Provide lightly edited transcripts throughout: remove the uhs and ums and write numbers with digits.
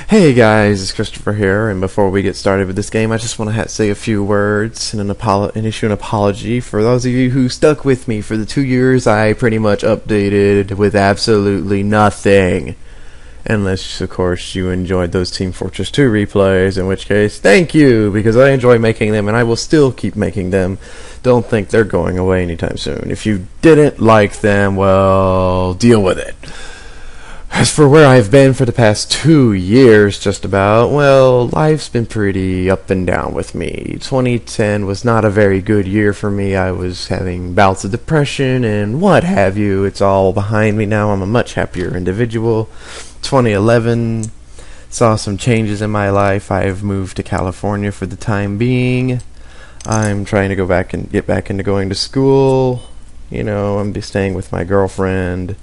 Hey guys, it's Christopher here, and before we get started with this game, I just want to say a few words and issue an apology for those of you who stuck with me for the 2 years I pretty much updated with absolutely nothing. Unless, of course, you enjoyed those Team Fortress 2 replays, in which case, thank you, because I enjoy making them, and I will still keep making them. Don't think they're going away anytime soon. If you didn't like them, well, deal with it. As for where I've been for the past 2 years, just about, well, life's been pretty up and down with me. 2010 was not a very good year for me. I was having bouts of depression and what have you. It's all behind me now. I'm a much happier individual. 2011 saw some changes in my life. I've moved to California for the time being. I'm trying to go back and get back into going to school. You know, I'm staying with my girlfriend.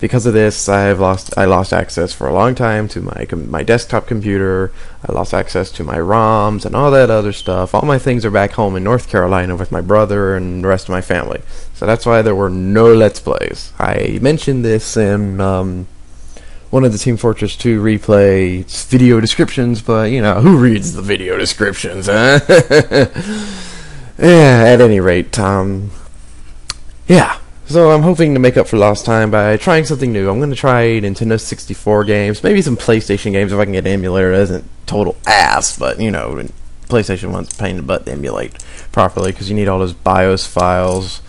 Because of this, I lost access for a long time to my desktop computer. I lost access to my ROMs and all that other stuff. All my things are back home in North Carolina with my brother and the rest of my family. So that's why there were no Let's Plays. I mentioned this in one of the Team Fortress 2 replay video descriptions, but you know, who reads the video descriptions, huh? Yeah, at any rate, yeah. So I'm hoping to make up for lost time by trying something new. I'm going to try Nintendo 64 games, maybe some PlayStation games if I can get an emulator. That isn't total ass, but you know, PlayStation 1's a pain in the butt to emulate properly because you need all those BIOS files.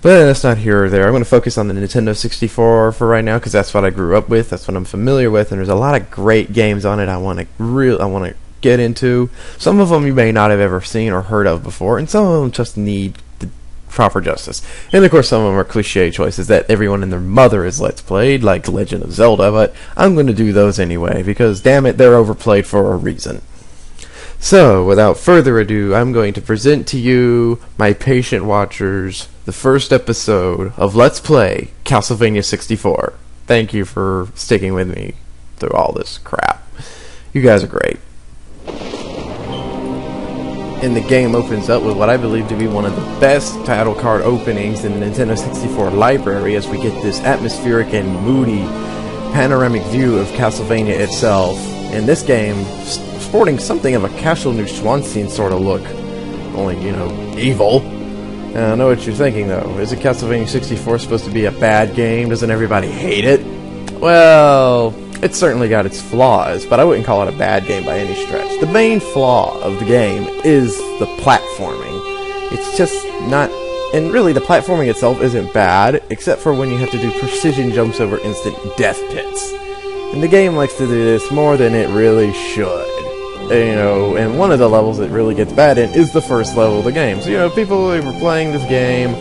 But that's not here or there. I'm going to focus on the Nintendo 64 for right now because that's what I grew up with. That's what I'm familiar with, and there's a lot of great games on it I want to get into. Some of them you may not have ever seen or heard of before, and some of them just need proper justice. And of course some of them are cliche choices that everyone and their mother has Let's Played, like Legend of Zelda, but I'm going to do those anyway, because damn it, they're overplayed for a reason. So, without further ado, I'm going to present to you, my patient watchers, the first episode of Let's Play Castlevania 64. Thank you for sticking with me through all this crap. You guys are great. And the game opens up with what I believe to be one of the best title card openings in the Nintendo 64 library, as we get this atmospheric and moody panoramic view of Castlevania itself. In this game, sporting something of a Castle New Swansea sort of look, only, you know, evil. I know what you're thinking, though. Is Castlevania 64 supposed to be a bad game? Doesn't everybody hate it? Well, it's certainly got its flaws, but I wouldn't call it a bad game by any stretch. The main flaw of the game is the platforming. It's just not... And really, the platforming itself isn't bad, except for when you have to do precision jumps over instant death pits. And the game likes to do this more than it really should. You know, and one of the levels it really gets bad in is the first level of the game. So, you know, people who are playing this game,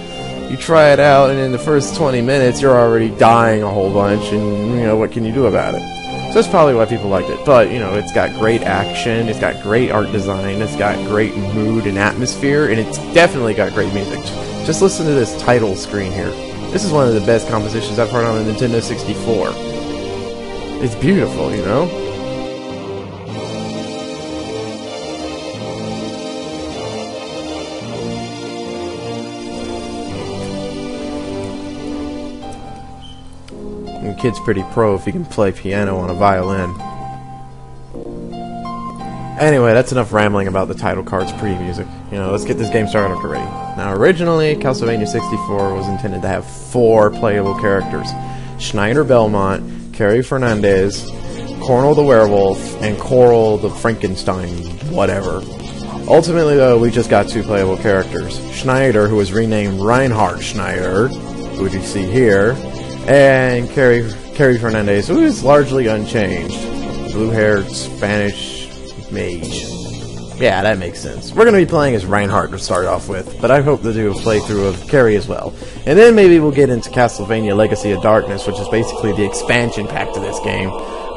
you try it out, and in the first 20 minutes, you're already dying a whole bunch, and, you know, what can you do about it? So that's probably why people liked it. But, you know, it's got great action, it's got great art design, it's got great mood and atmosphere, and it's definitely got great music. Just listen to this title screen here. This is one of the best compositions I've heard on the Nintendo 64. It's beautiful, you know? The kid's pretty pro if he can play piano on a violin. Anyway, that's enough rambling about the title card's pre-music. You know, let's get this game started already. Now, originally, Castlevania 64 was intended to have 4 playable characters. Schneider Belmont, Carrie Fernandez, Cornel the Werewolf, and Coral the Frankenstein whatever. Ultimately, though, we just got 2 playable characters. Schneider, who was renamed Reinhard Schneider, who you see here, and Carrie Fernandez, who is largely unchanged. Blue-haired Spanish mage. Yeah, that makes sense. We're going to be playing as Reinhardt to start off with, but I hope to do a playthrough of Carrie as well. And then maybe we'll get into Castlevania Legacy of Darkness, which is basically the expansion pack to this game,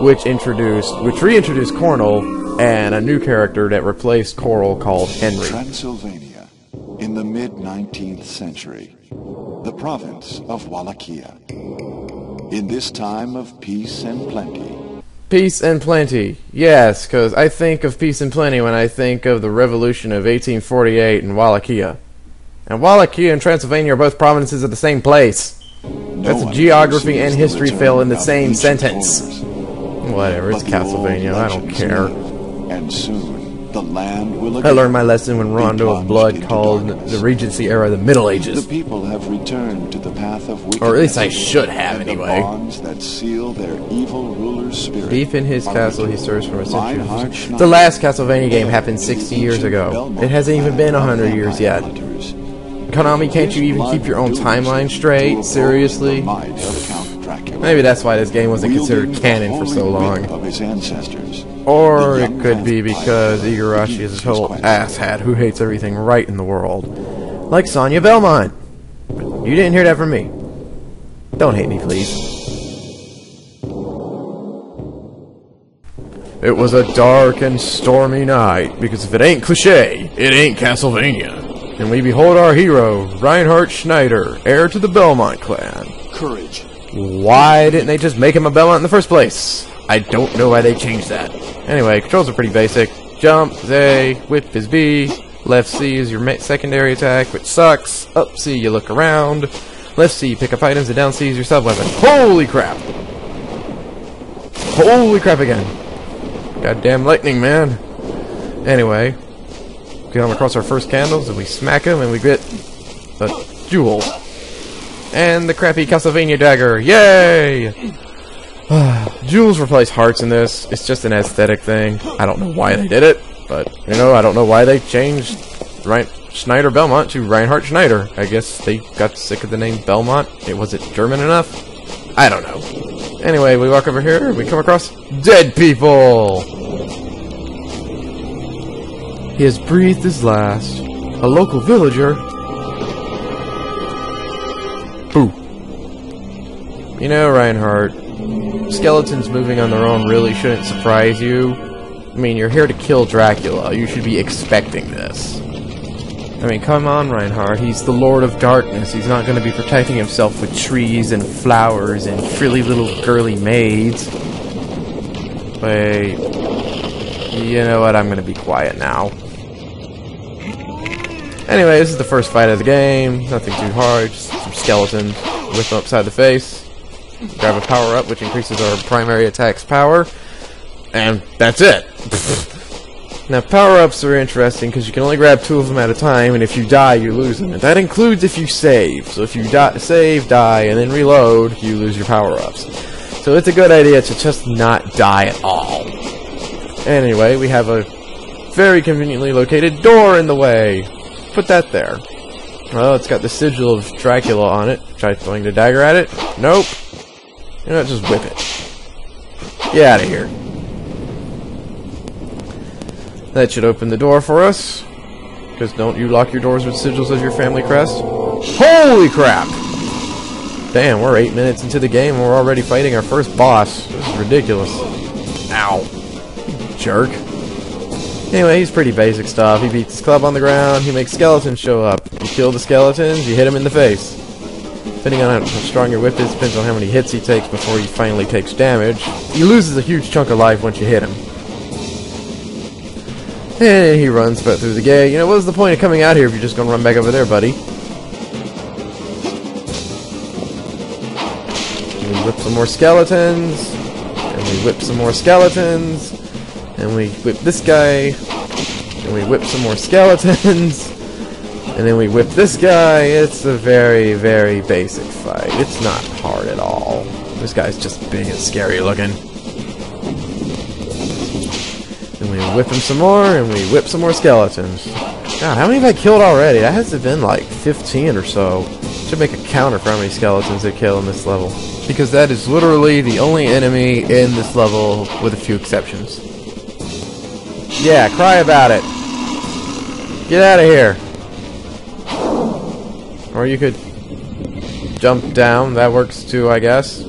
which reintroduced Cornel and a new character that replaced Coral called Henry. Transylvania, in the mid-19th century, the province of Wallachia. In this time of peace and plenty. Peace and plenty. Yes, because I think of peace and plenty when I think of the revolution of 1848 in Wallachia. And Wallachia and Transylvania are both provinces of the same place. That's a geography and history fail in the same sentence. Whatever, it's But the old Castlevania, I don't legends care. live, and soon the land will I again learned my lesson when be Rondo of plunged Blood into called darkness. the Regency era the Middle Ages. The people have returned to the path of wickedness. Or at least I should have, and anyway. The bonds that seal their evil ruler's spirit. Deep in his are castle, he renewed. serves from a century. Reinhard The Schneider, last Castlevania game happened 60 years ago. It hasn't even been 100 years yet. hunters. Konami, can't you even keep your own timeline straight? Seriously? The might of Count Dracula. Maybe that's why this game wasn't considered Wielding canon the for so holy long. whip of his ancestors. Or The it young could be vampire because Igarashi is a begins total his quest. asshat who hates everything right in the world. Like Sonya Belmont. You didn't hear that from me. Don't hate me, please. It was a dark and stormy night, because if it ain't cliché, it ain't Castlevania. And we behold our hero, Reinhard Schneider, heir to the Belmont clan. Courage. Why didn't they just make him a Belmont in the first place? I don't know why they changed that. Anyway, controls are pretty basic. Jump, is A, whip is B, left C is your secondary attack, which sucks. Up C, you look around. Left C, pick up items, and down C is your sub-weapon. Holy crap! Holy crap again. Goddamn lightning, man. Anyway, we come across our first candles, and we smack them, and we get a jewel. And the crappy Castlevania dagger. Yay! Jewels replace hearts in this. It's just an aesthetic thing. I don't know why they did it, but, you know, I don't know why they changed Schneider Belmont to Reinhard Schneider. I guess they got sick of the name Belmont. Was it German enough? I don't know. Anyway, we walk over here, we come across dead people! He has breathed his last. A local villager. Boo. You know, Reinhardt, skeletons moving on their own really shouldn't surprise you. I mean, you're here to kill Dracula. You should be expecting this. I mean, come on, Reinhardt. He's the Lord of Darkness. He's not going to be protecting himself with trees and flowers and frilly little girly maids. Wait. You know what? I'm going to be quiet now. Anyway, this is the first fight of the game. Nothing too hard. Just some skeletons. Whip them upside the face. Grab a power-up, which increases our primary attack's power. And that's it. Now, power-ups are interesting because you can only grab 2 of them at a time, and if you die, you lose them. And that includes if you save. So if you save, die, and then reload, you lose your power-ups. So it's a good idea to just not die at all. Anyway, we have a very conveniently located door in the way. Put that there. Well, it's got the sigil of Dracula on it. Try throwing the dagger at it. Nope. You know, just whip it. Get out of here. That should open the door for us. Because don't you lock your doors with sigils as your family crest? Holy crap! Damn, we're 8 minutes into the game and we're already fighting our first boss. This is ridiculous. Ow. You jerk. Anyway, he's pretty basic stuff. He beats his club on the ground, he makes skeletons show up. You kill the skeletons, you hit him in the face. Depending on how strong your whip is, depends on how many hits he takes before he finally takes damage. He loses a huge chunk of life once you hit him. And he runs through the gate. You know, what's the point of coming out here if you're just going to run back over there, buddy? And we whip some more skeletons. And we whip some more skeletons. And we whip this guy. And we whip some more skeletons. And then we whip this guy. It's a very, very basic fight. It's not hard at all. This guy's just big and scary looking. And we whip him some more, and we whip some more skeletons. God, how many have I killed already? That has to have been like 15 or so. Should make a counter for how many skeletons I kill in this level. Because that is literally the only enemy in this level, with a few exceptions. Yeah, cry about it. Get out of here. Or you could jump down. That works too, I guess.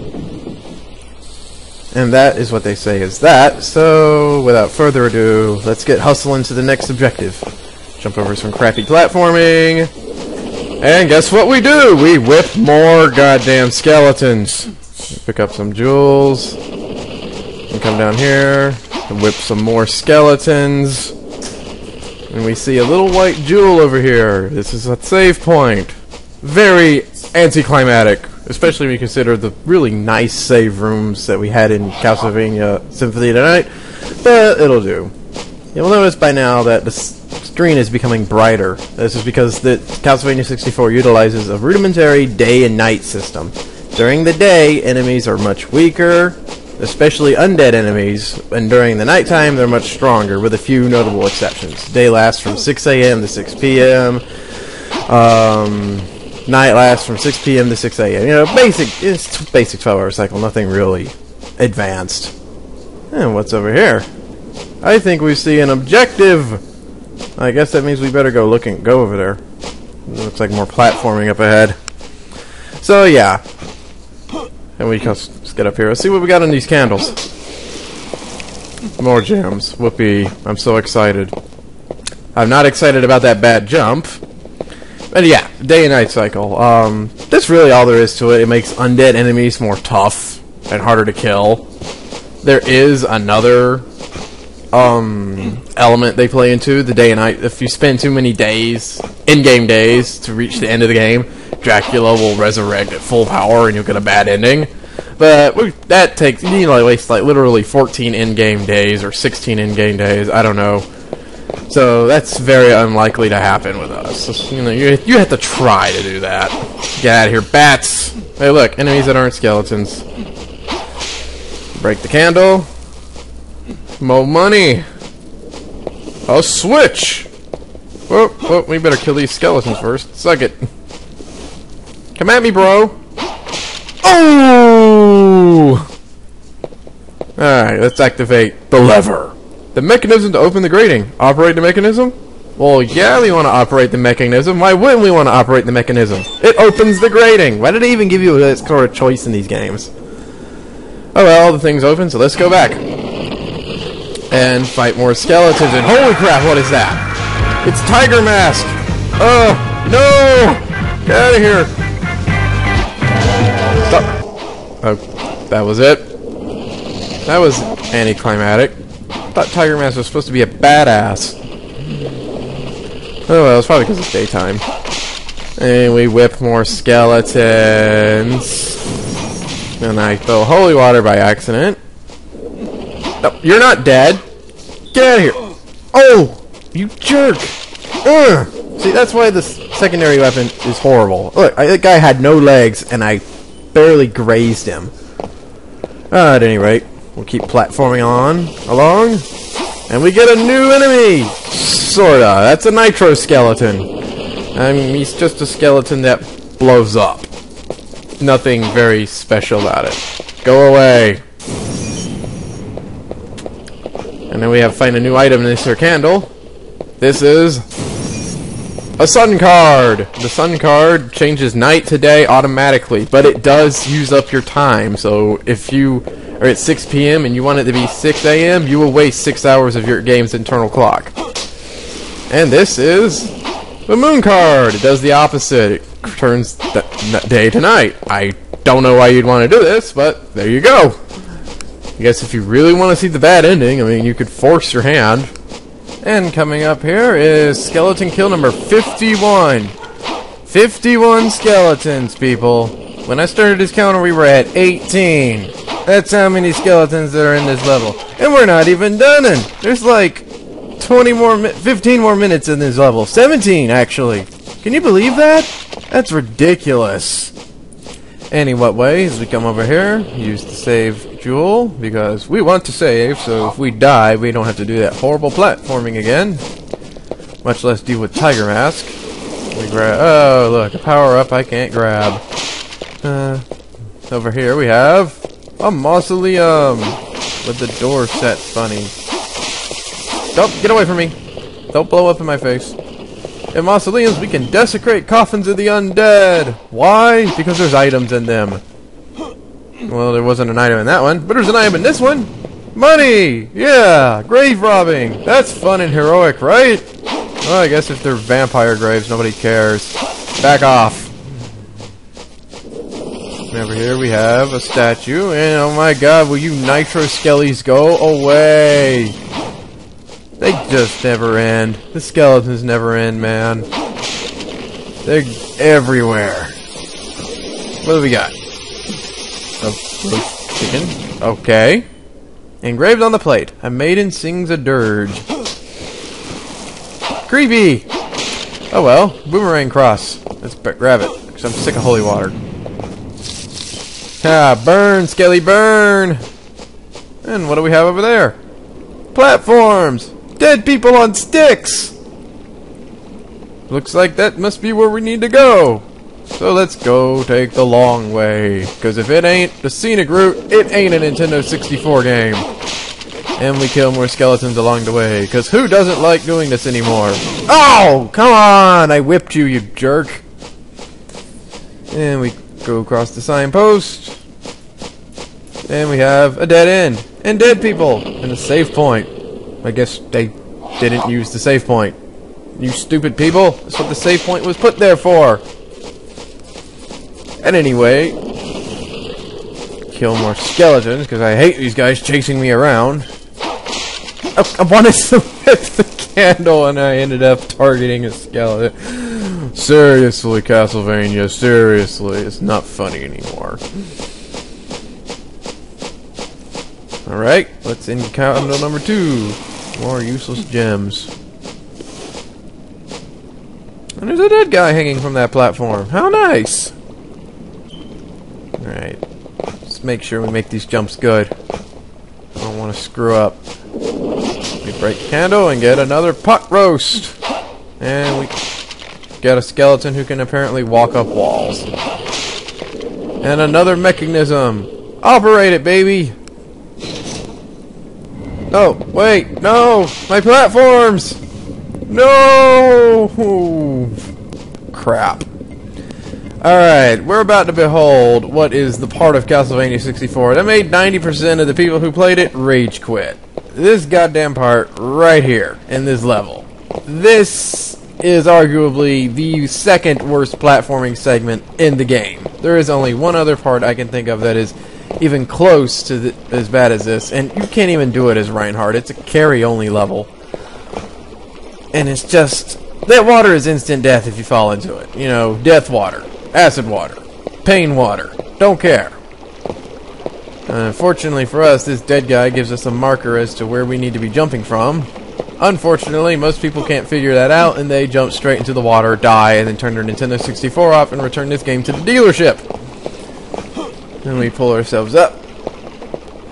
And that is what they say is that. So, without further ado, let's get hustling to the next objective. Jump over some crappy platforming. And guess what we do? We whip more goddamn skeletons. Pick up some jewels. And come down here. And whip some more skeletons. And we see a little white jewel over here. This is a save point. Very anticlimactic. especially when you consider the really nice save rooms that we had in Castlevania Symphony of the Night, but it'll do. You'll notice by now that the screen is becoming brighter. This is because the Castlevania 64 utilizes a rudimentary day and night system. During the day, enemies are much weaker, especially undead enemies, and during the nighttime they're much stronger, with a few notable exceptions. Day lasts from 6 a.m. to 6 p.m. Night lasts from 6 p.m. to 6 a.m. You know, it's basic 12-hour cycle, nothing really advanced. And what's over here? I think we see an objective. I guess that means we better go over there. It looks like more platforming up ahead. So yeah. And we just get up here. Let's see what we got on these candles. More gems. Whoopee. I'm so excited. I'm not excited about that bad jump. But yeah, day and night cycle. That's really all there is to it. It makes undead enemies more tough and harder to kill. There is another element they play into, the day and night. If you spend too many days, in-game days, to reach the end of the game, Dracula will resurrect at full power and you'll get a bad ending. But that takes, you know, waste like literally 14 in-game days or 16 in-game days, I don't know. So that's very unlikely to happen with us. You know, you have to try to do that. Get out of here, bats! Hey look, enemies that aren't skeletons. Break the candle. More money. A switch. Whoa, we better kill these skeletons first. Suck it. Come at me, bro. Oh! Alright, let's activate the lever. The mechanism to open the grating. Operate the mechanism? Well, yeah, we want to operate the mechanism. Why wouldn't we want to operate the mechanism? It opens the grating. Why did they even give you this sort of choice in these games? Oh well, the thing's open, so let's go back. And fight more skeletons, and holy crap, what is that? It's Tiger Mask! Oh, no! Get out of here! Stop! Oh, that was it. That was anticlimactic. I thought Tiger Mask was supposed to be a badass. Oh well, it's probably because it's daytime. And we whip more skeletons. And I throw holy water by accident. No, you're not dead. Get out of here. Oh, you jerk. Ugh. See, that's why the secondary weapon is horrible. Look, that guy had no legs, and I barely grazed him. At any rate, we'll keep platforming along, and we get a new enemy. Sorta. That's a nitro skeleton. I mean, he's just a skeleton that blows up. Nothing very special about it. Go away. And then we have find a new item in this here candle. This is a sun card. The sun card changes night to day automatically, but it does use up your time. So if you are at 6 p.m. and you want it to be 6 a.m., you will waste 6 hours of your game's internal clock. And this is the moon card. It does the opposite. It turns day to night. I don't know why you'd want to do this, but there you go. I guess if you really want to see the bad ending, I mean, you could force your hand. And coming up here is skeleton kill number 51. 51 skeletons, people. When I started this counter, we were at 18. That's how many skeletons that are in this level. And we're not even done. There's like 15 more minutes in this level. 17, actually. Can you believe that? That's ridiculous. Any what way, as we come over here, use the save jewel, because we want to save, so if we die, we don't have to do that horrible platforming again. Much less deal with Tiger Mask. We grab, oh look, a power up I can't grab. Over here we have a mausoleum with the door set funny. Don't get away from me. Don't blow up in my face. In mausoleums, we can desecrate coffins of the undead. Why? Because there's items in them. Well, there wasn't an item in that one, but there's an item in this one. Money! Yeah! Grave robbing! That's fun and heroic, right? Well, I guess if they're vampire graves, nobody cares. Back off. And over here we have a statue, and oh my god, will you nitro skellies go away? They just never end. The skeletons never end, man. They're everywhere. What do we got? of roast chicken. Okay. Engraved on the plate, a maiden sings a dirge. Creepy! Oh well, boomerang cross. Let's grab it, because I'm sick of holy water. Ah, burn, Skelly, burn! And what do we have over there? Platforms! Dead people on sticks! Looks like that must be where we need to go. So let's go take the long way. Because if it ain't the scenic route, it ain't a Nintendo 64 game. And we kill more skeletons along the way. Because who doesn't like doing this anymore? Oh! Come on! I whipped you, you jerk. And we go across the signpost. And we have a dead end. And dead people. And a save point. I guess they didn't use the save point. You stupid people. That's what the save point was put there for. And anyway, kill more skeletons, because I hate these guys chasing me around. I wanted to whip the candle, and I ended up targeting a skeleton. Seriously, Castlevania, seriously. It's not funny anymore. Alright, let's encounter number 2. More useless gems. And there's a dead guy hanging from that platform. How nice! Alright. Let's make sure we make these jumps good. I don't want to screw up. We break candle and get another pot roast. And we get a skeleton who can apparently walk up walls. And another mechanism. Operate it, baby! Oh, wait, no! My platforms! No! Crap. Alright, we're about to behold what is the part of Castlevania 64 that made 90% of the people who played it rage quit. This goddamn part right here, in this level. This is arguably the second worst platforming segment in the game. There is only one other part I can think of that is even close to as bad as this, and you can't even do it as Reinhardt. It's a carry-only level. And it's just... that water is instant death if you fall into it. You know, death water. Acid water. Pain water. Don't care. Fortunately for us, this dead guy gives us a marker as to where we need to be jumping from. Unfortunately, most people can't figure that out, and they jump straight into the water, die, and then turn their Nintendo 64 off and return this game to the dealership. And we pull ourselves up.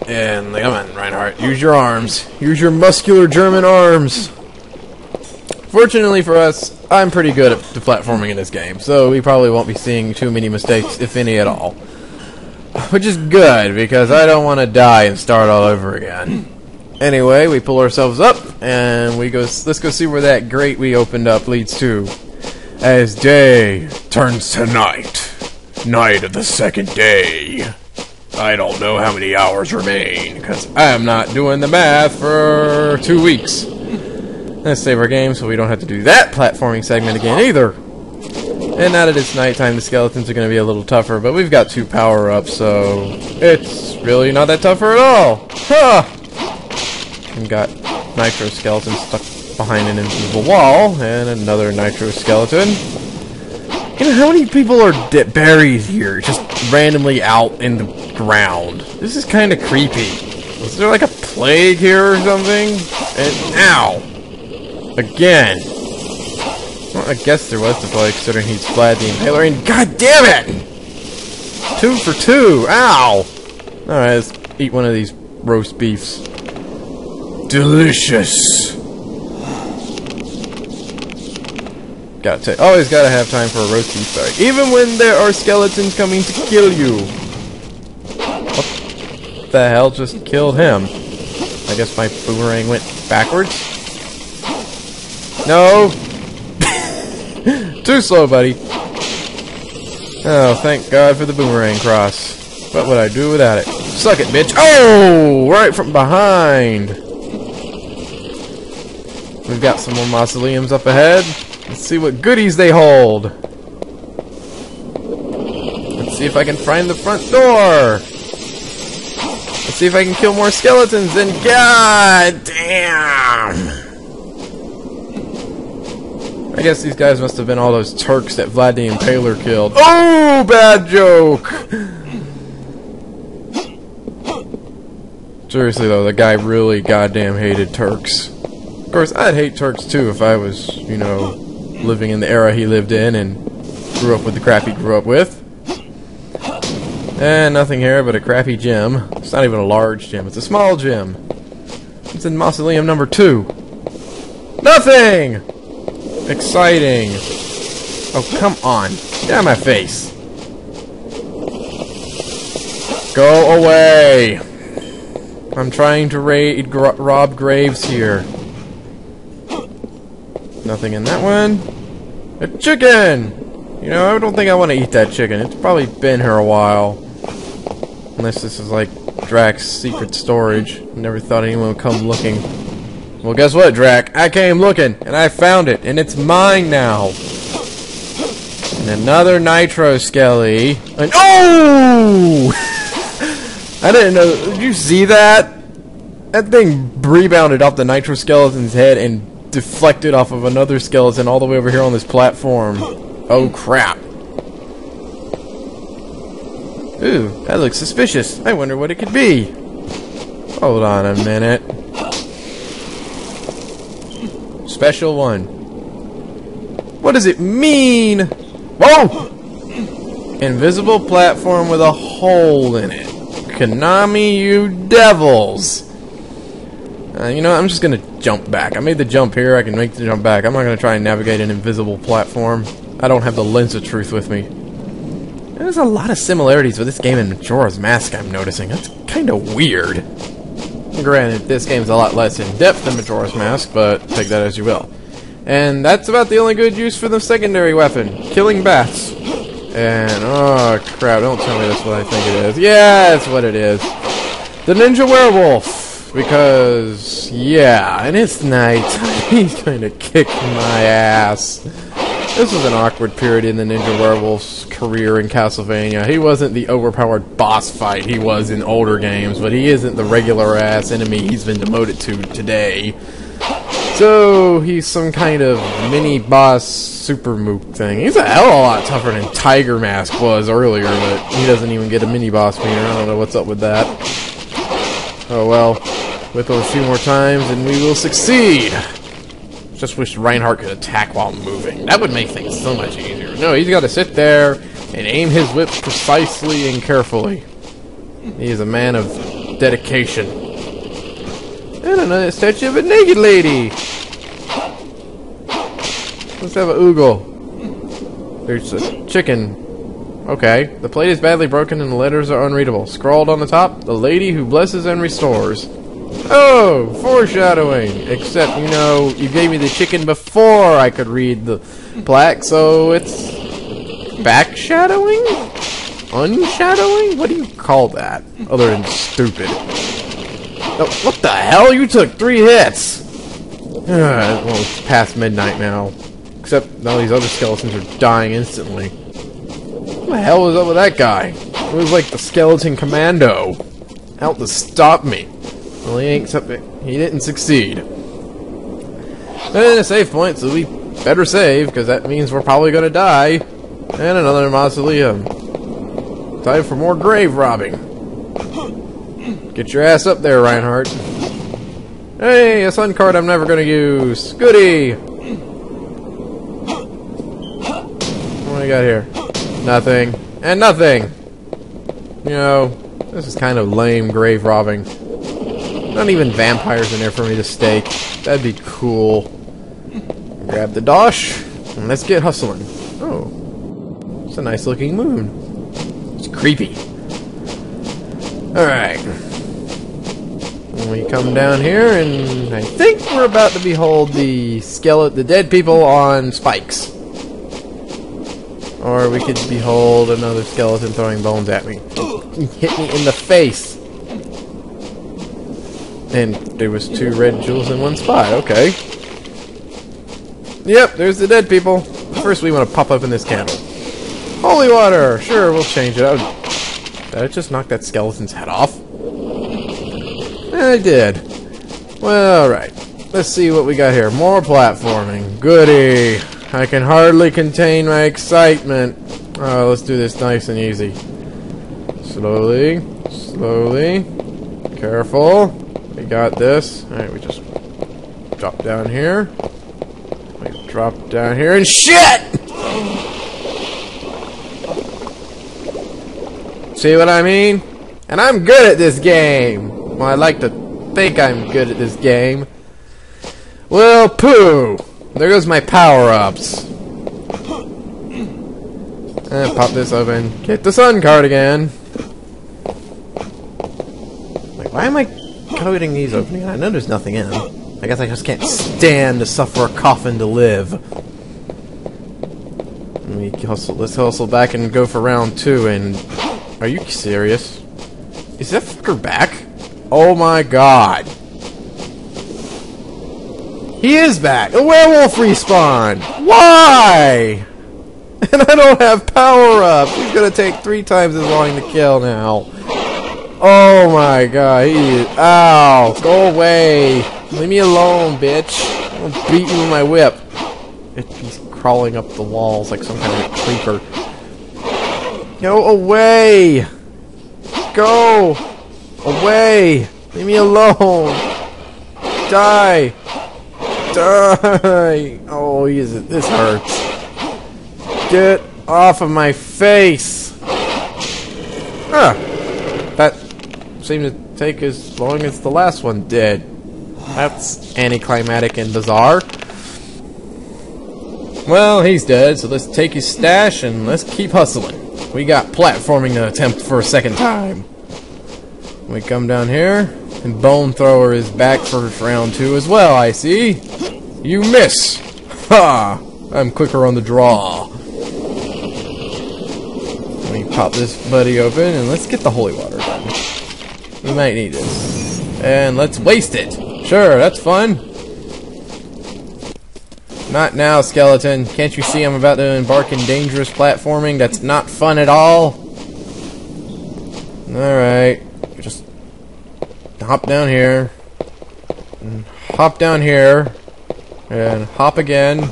And, come on, Reinhardt, use your arms. Use your muscular German arms. Fortunately for us, I'm pretty good at the platforming in this game, so we probably won't be seeing too many mistakes, if any at all. Which is good, because I don't want to die and start all over again. Anyway, we pull ourselves up, and we go. Let's go see where that grate we opened up leads to. As day turns to night. Night of the second day. I don't know how many hours remain, because I'm not doing the math for 2 weeks. Let's save our game so we don't have to do that platforming segment again either. And now that it's nighttime, the skeletons are going to be a little tougher, but we've got 2 power-ups, so it's really not that tougher at all. Huh! We've got Nitro Skeleton stuck behind an invisible wall, and another Nitro Skeleton. You know, how many people are buried here, just randomly out in the ground? This is kind of creepy. Is there like a plague here or something? And ow! Again. Well, I guess there was the plague, considering he's Vlad the Impaler, and god damn it! 2 for 2! Ow! Alright, let's eat one of these roast beefs. Delicious! Always gotta have time for a roast beef fight, even when there are skeletons coming to kill you. What the hell just killed him? I guess my boomerang went backwards? No! Too slow, buddy. Oh, thank God for the boomerang cross. What would I do without it? Suck it, bitch! Oh! Right from behind! We've got some more mausoleums up ahead. Let's see what goodies they hold. Let's see if I can find the front door. Let's see if I can kill more skeletons. And god damn! I guess these guys must have been all those Turks that Vlad the Impaler killed. Oh, bad joke! Seriously though, the guy really goddamn hated Turks. Of course, I'd hate Turks too if I was, you know, living in the era he lived in and grew up with the crap he grew up with. And nothing here but a crappy gym. It's not even a large gym, it's a small gym. It's in Mausoleum number 2. Nothing! Exciting. Oh, come on. Get out of my face. Go away. I'm trying to rob graves here. Nothing in that one. A chicken! You know, I don't think I want to eat that chicken. It's probably been here a while. Unless this is like Drak's secret storage. Never thought anyone would come looking. Well, guess what, Drak? I came looking, and I found it, and it's mine now. And another Nitro Skelly. And oh! I didn't know. Did you see that? That thing rebounded off the Nitro Skeleton's head and deflected off of another skeleton all the way over here on this platform. Oh crap. Ooh, that looks suspicious. I wonder what it could be. Hold on a minute. Special one. What does it mean? Whoa! Invisible platform with a hole in it. Konami, you devils! You know, I'm just gonna jump back. I made the jump here, I can make the jump back. I'm not gonna try and navigate an invisible platform. I don't have the lens of truth with me. There's a lot of similarities with this game and Majora's Mask, I'm noticing. That's kinda weird. Granted, this game's a lot less in-depth than Majora's Mask, but take that as you will. And that's about the only good use for the secondary weapon. Killing bats. And, oh crap, don't tell me that's what I think it is. Yeah, that's what it is. The Ninja Werewolf. Because, yeah, and it's night. He's going to kick my ass. This was an awkward period in the Ninja Werewolf's career in Castlevania. He wasn't the overpowered boss fight he was in older games, but he isn't the regular-ass enemy he's been demoted to today. So, he's some kind of mini-boss super mook thing. He's a hell of a lot tougher than Tiger Mask was earlier, but he doesn't even get a mini-boss meter. I don't know what's up with that. Oh well, whip him a few more times and we will succeed! Just wish Reinhardt could attack while moving. That would make things so much easier. No, he's got to sit there and aim his whip precisely and carefully. He is a man of dedication. And another statue of a naked lady! Let's have a oogle. There's a chicken. Okay. The plate is badly broken and the letters are unreadable. Scrawled on the top, the lady who blesses and restores. Oh! Foreshadowing! Except, you know, you gave me the chicken before I could read the plaque, so it's... backshadowing? Unshadowing? What do you call that? Other than stupid. Oh, what the hell? You took 3 hits! Well, it's past midnight now. Except all these other skeletons are dying instantly. What the hell was up with that guy? It was like the skeleton commando. Out to stop me. Well, he didn't succeed. And a save point, so we better save, because that means we're probably gonna die. And another mausoleum. Time for more grave robbing. Get your ass up there, Reinhardt. Hey, a sun card I'm never gonna use. Goody! What do we got here? Nothing. And nothing! You know, this is kind of lame grave robbing. Not even vampires in there for me to stake. That'd be cool. Grab the dosh, and let's get hustling. Oh. It's a nice looking moon. It's creepy. Alright. We come down here, and I think we're about to behold the dead people on spikes. Or we could behold another skeleton throwing bones at me. He hit me in the face! And there was 2 red jewels in one spot, okay. Yep, there's the dead people. First we want to pop up in this candle. Holy water! Sure, we'll change it out. Did I just knock that skeleton's head off? I did. Well, alright. Let's see what we got here. More platforming. Goody! I can hardly contain my excitement. Oh, let's do this nice and easy. Slowly. Slowly. Careful. We got this. Alright, we just drop down here. We drop down here and shit! See what I mean? And I'm good at this game. Well, I like to think I'm good at this game. Well, poo! There goes my power-ups. And pop this open. Get the sun card again. Like, why am I coding these opening? I know there's nothing in them. I guess I just can't stand to suffer a coffin to live. Let's hustle back and go for round 2. And are you serious? Is that fucker back? Oh my god. He is back! A werewolf respawn! Why? And I don't have power-ups! He's gonna take 3 times as long to kill now. Oh my god, he is... Ow! Go away! Leave me alone, bitch! I'm gonna beat you with my whip. He's crawling up the walls like some kind of creeper. Go away! Go! Away! Leave me alone! Die! Die! Oh, this hurts. Get off of my face! Ah! That seemed to take as long as the last one did. That's anticlimactic and bizarre. Well, he's dead, so let's take his stash and let's keep hustling. We got platforming to attempt for a second time. We come down here, and Bone Thrower is back for round 2 as well, I see. You miss! Ha! I'm quicker on the draw. Let me pop this buddy open, and let's get the holy water done. We might need this. And let's waste it! Sure, that's fun. Not now, skeleton. Can't you see I'm about to embark in dangerous platforming that's not fun at all? Alright. Just hop down here. And hop down here. And hop again.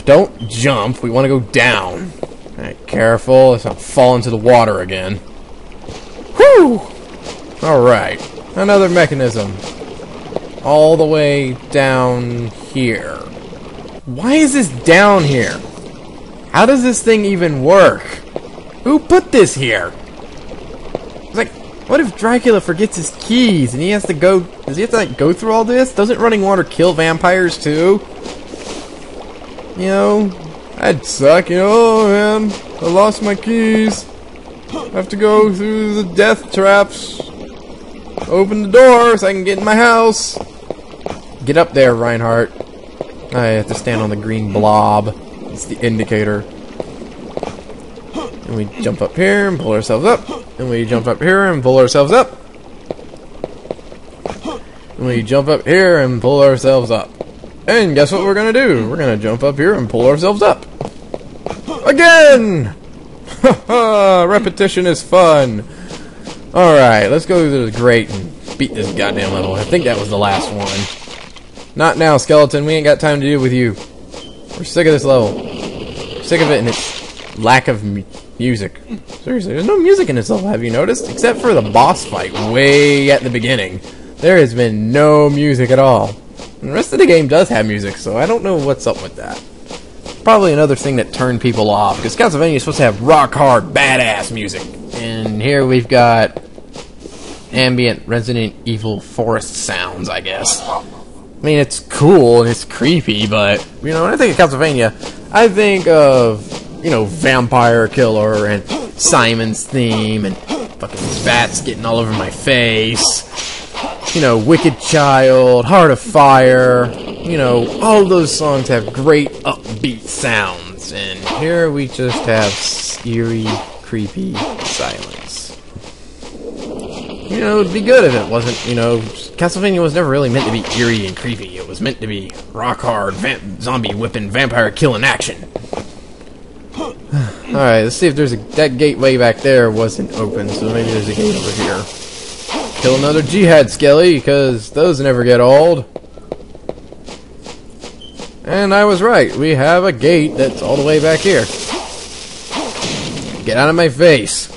Don't jump. We want to go down. Alright, careful. Let's not fall into the water again. Whew! Alright. Another mechanism. All the way down here. Why is this down here? How does this thing even work? Who put this here? It's like, what if Dracula forgets his keys and he has to go... Does he have to, like, go through all this? Doesn't running water kill vampires, too? You know, that'd suck, you know, oh, man. I lost my keys. I have to go through the death traps. Open the door so I can get in my house. Get up there, Reinhardt. I have to stand on the green blob. It's the indicator. And we jump up here and pull ourselves up. And we jump up here and pull ourselves up. And we jump up here and pull ourselves up. And guess what we're gonna do? We're gonna jump up here and pull ourselves up. Again! Haha, repetition is fun. Alright, let's go to the grate and beat this goddamn level. I think that was the last one. Not now, skeleton. We ain't got time to deal with you. We're sick of this level. Sick of it and its lack of music. Seriously, there's no music in this level, have you noticed? Except for the boss fight way at the beginning. There has been no music at all. And the rest of the game does have music, so I don't know what's up with that. Probably another thing that turned people off, because Castlevania is supposed to have rock-hard, badass music. And here we've got ambient Resident Evil forest sounds, I guess. I mean, it's cool and it's creepy, but, you know, when I think of Castlevania, I think of, you know, Vampire Killer and Simon's theme and fucking bats getting all over my face. You know, Wicked Child, Heart of Fire. You know, all those songs have great upbeat sounds. And here we just have eerie, creepy silence. You know, it'd be good if it wasn't, you know, Castlevania was never really meant to be eerie and creepy. It was meant to be rock-hard, zombie whipping, vampire killing action. Alright, let's see if there's that gateway back there wasn't open, so maybe there's a gate over here. Kill another jihad skelly, because those never get old. And I was right, we have a gate that's all the way back here. Get out of my face.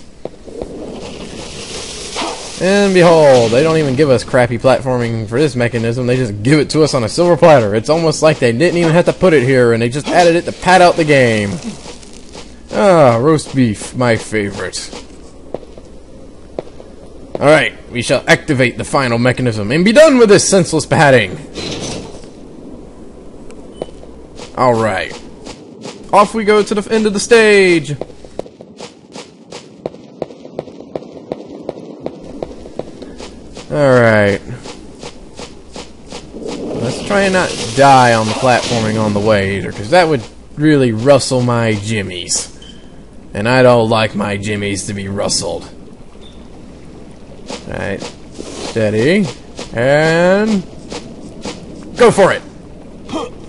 And behold, they don't even give us crappy platforming for this mechanism, they just give it to us on a silver platter. It's almost like they didn't even have to put it here, and they just added it to pad out the game. Ah, roast beef, my favorite. Alright, we shall activate the final mechanism and be done with this senseless padding. Alright. Off we go to the end of the stage. Alright. Let's try and not die on the platforming on the way either, because that would really rustle my jimmies. And I don't like my jimmies to be rustled. Alright. Steady. And... go for it!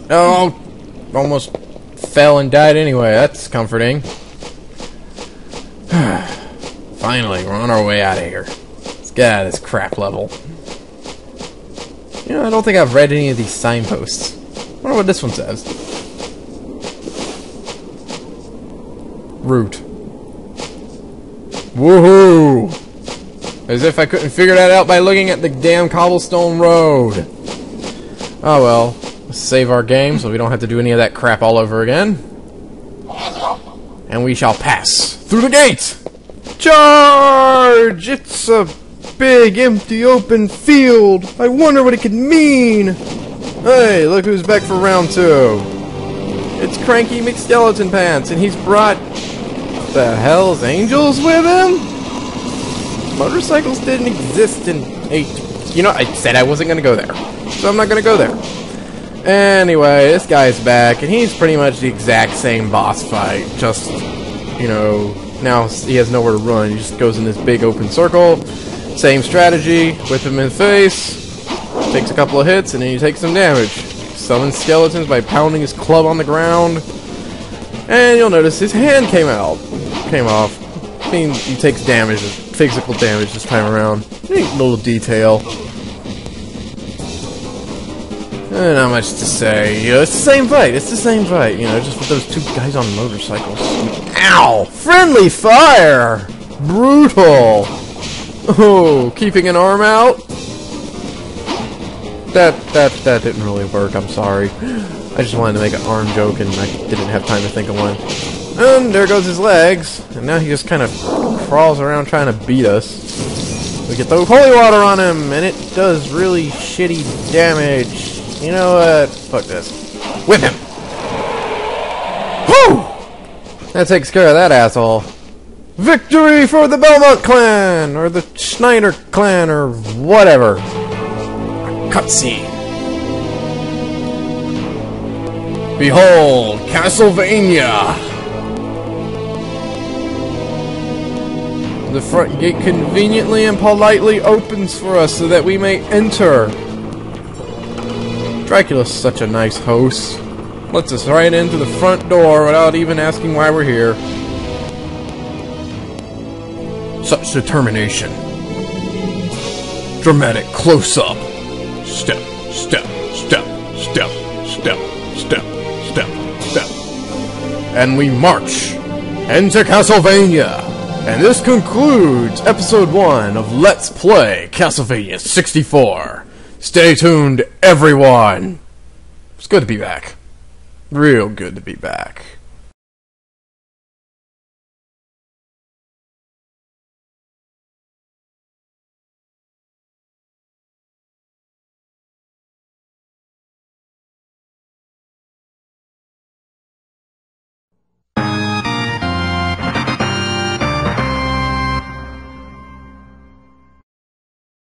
Oh! Almost fell and died anyway. That's comforting. Finally, we're on our way out of here. Let's get out of this crap level. You know, I don't think I've read any of these signposts. I wonder what this one says. Route. Woohoo! As if I couldn't figure that out by looking at the damn cobblestone road. Oh well. Let's save our game so we don't have to do any of that crap all over again. And we shall pass through the gate! Charge! It's a big, empty, open field. I wonder what it could mean. Hey, look who's back for round 2. It's Cranky McSkeleton Pants, and he's brought... the Hell's Angels with him? Motorcycles didn't exist in 8... You know, I said I wasn't going to go there. So I'm not going to go there. Anyway, this guy's back, and he's pretty much the exact same boss fight. Just, you know, now he has nowhere to run. He just goes in this big open circle. Same strategy. Whip him in the face. Takes a couple of hits, and then he takes some damage. Summons skeletons by pounding his club on the ground. And you'll notice his hand came off. I mean, he takes damage, physical damage this time around. Neat little detail. Not much to say. You know, it's the same fight. It's the same fight. You know, just with those two guys on motorcycles. Ow! Friendly fire! Brutal! Oh, keeping an arm out? That didn't really work. I'm sorry. I just wanted to make an arm joke, and I didn't have time to think of one. And there goes his legs. And now he just kind of crawls around trying to beat us. We get the holy water on him, and it does really shitty damage. You know what? Fuck this. Whip him! Woo! That takes care of that asshole. Victory for the Belmont clan! Or the Schneider clan, or whatever. Cutscene. Behold, Castlevania! The front gate conveniently and politely opens for us so that we may enter. Dracula's such a nice host. Lets us right into the front door without even asking why we're here. Such determination. Dramatic close-up. Step, step, step, step, step, step, step, step. And we march into Castlevania. And this concludes episode 1 of Let's Play Castlevania 64. Stay tuned, everyone! It's good to be back. Real good to be back.